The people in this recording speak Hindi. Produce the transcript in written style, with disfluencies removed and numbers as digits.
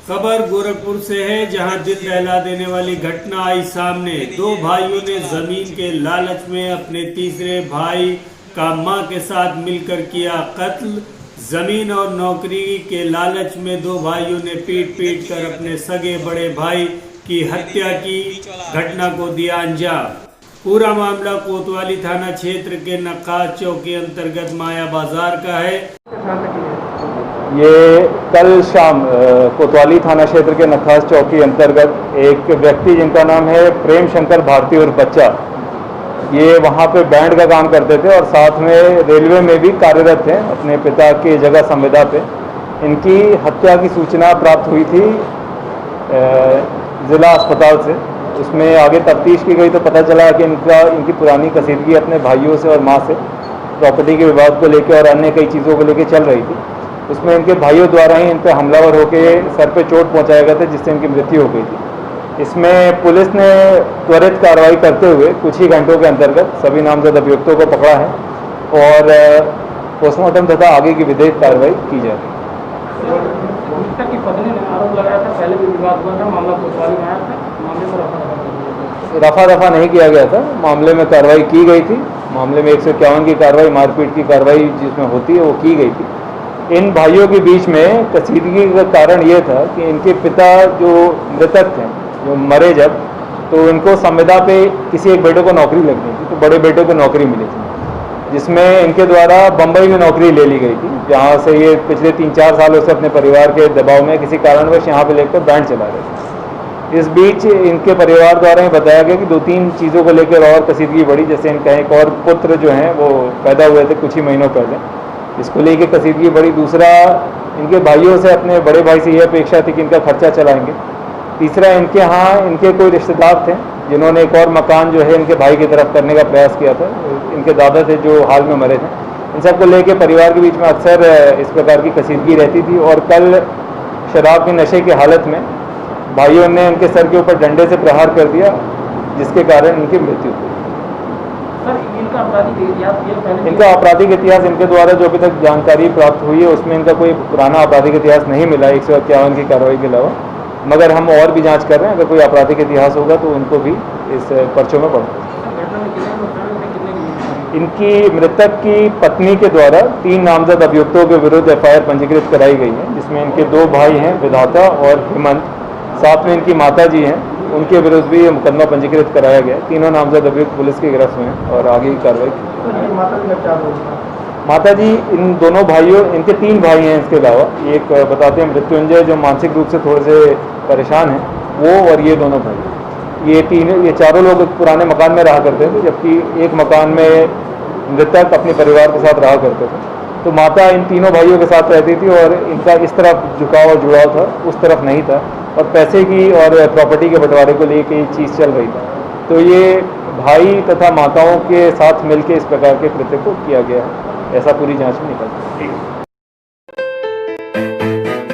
खबर गोरखपुर से है, जहां दिल दहला देने वाली घटना आई सामने। दो भाइयों ने जमीन के लालच में अपने तीसरे भाई का मां के साथ मिलकर किया कत्ल। जमीन और नौकरी के लालच में दो भाइयों ने पीट पीट कर अपने सगे बड़े भाई की हत्या की। घटना को दिया अंजाम। पूरा मामला कोतवाली थाना क्षेत्र के नक्काज चौक के अंतर्गत माया बाजार का है। ये कल शाम कोतवाली थाना क्षेत्र के नखास चौक के अंतर्गत एक व्यक्ति जिनका नाम है प्रेम शंकर भारती और बच्चा, ये वहाँ पे बैंड का काम करते थे और साथ में रेलवे में भी कार्यरत थे अपने पिता की जगह संविदा पे। इनकी हत्या की सूचना प्राप्त हुई थी ज़िला अस्पताल से। उसमें आगे तफ्तीश की गई तो पता चला कि इनकी पुरानी कसीदगी अपने भाइयों से और माँ से प्रॉपर्टी के विवाद को लेकर और अन्य कई चीज़ों को लेकर चल रही थी। उसमें इनके भाइयों द्वारा ही इन पर हमलावर होकर सर पे चोट पहुंचाया गया था, जिससे इनकी मृत्यु हो गई थी। इसमें पुलिस ने त्वरित कार्रवाई करते हुए कुछ ही घंटों के अंतर्गत सभी नामजद अभियुक्तों को पकड़ा है और पोस्टमार्टम तथा आगे की विधिक कार्रवाई की जा रही है। की पत्नी ने आरोप लगाया था, पहले भी विवाद हुआ था, मामला कोतवाली में आया था, मामले को रफा दफा नहीं किया गया था, मामले में कार्रवाई की गई थी। मामले में 151 की कार्रवाई, मारपीट की कार्रवाई जिसमें होती है वो की गई थी। इन भाइयों के बीच में कसीदगी का कारण ये था कि इनके पिता जो मृतक थे, जो मरे जब, तो इनको संविदा पे किसी एक बेटे को नौकरी लगनी थी, तो बड़े बेटे को नौकरी मिली थी, जिसमें इनके द्वारा बम्बई में नौकरी ले ली गई थी, जहाँ से ये पिछले 3-4 सालों से अपने परिवार के दबाव में किसी कारणवश यहाँ पे लेकर बैंड चला रहे थे। इस बीच इनके परिवार द्वारा ही बताया गया कि 2-3 चीज़ों को लेकर और कसीदगी बढ़ी। जैसे इनका एक और पुत्र जो हैं वो पैदा हुए थे कुछ ही महीनों पहले, इसको लेके कसीदगी बड़ी। दूसरा, इनके भाइयों से अपने बड़े भाई से यह अपेक्षा थी कि इनका खर्चा चलाएंगे। तीसरा, इनके यहाँ इनके कोई रिश्तेदार थे जिन्होंने एक और मकान जो है इनके भाई की तरफ करने का प्रयास किया था। इनके दादा थे जो हाल में मरे थे। इन सब को लेके परिवार के बीच में अक्सर इस प्रकार की कसीदगी रहती थी और कल शराब के नशे की हालत में भाइयों ने इनके सर के ऊपर डंडे से प्रहार कर दिया, जिसके कारण इनकी मृत्यु हुई। इनका आपराधिक इतिहास इनके द्वारा जो अभी तक जानकारी प्राप्त हुई है उसमें इनका कोई पुराना आपराधिक इतिहास नहीं मिला 151 की कार्रवाई के अलावा, मगर हम और भी जांच कर रहे हैं। अगर कोई आपराधिक इतिहास होगा तो उनको भी इस पर्चों में पढ़ेंगे। इनकी मृतक की पत्नी के द्वारा 3 नामजद अभियुक्तों के विरुद्ध FIR पंजीकृत कराई गई है, जिसमें इनके 2 भाई हैं, विधाता और हेमंत, साथ में इनकी माता जी हैं, उनके विरुद्ध भी मुकदमा पंजीकृत कराया गया। तीनों नामजद अभियुक्त पुलिस की गिरफ्त में हैं और आगे की कार्रवाई की। माता जी इन दोनों भाइयों, इनके 3 भाई हैं इसके अलावा, एक बताते हैं मृत्युंजय जो मानसिक रूप से थोड़े से परेशान हैं, वो और ये दोनों भाई। ये चारों लोग पुराने मकान में रहा करते थे, जबकि एक मकान में मृतक अपने परिवार के साथ रहा करते थे। तो माता इन तीनों भाइयों के साथ रहती थी और इनका इस तरफ झुकाव और जुड़ाव था, उस तरफ नहीं था, और पैसे की और प्रॉपर्टी के बंटवारे को लेकर ये चीज़ चल रही थी। तो ये भाई तथा माताओं के साथ मिलकर इस प्रकार के कृत्य को किया गया है, ऐसा पूरी जांच में निकलता है।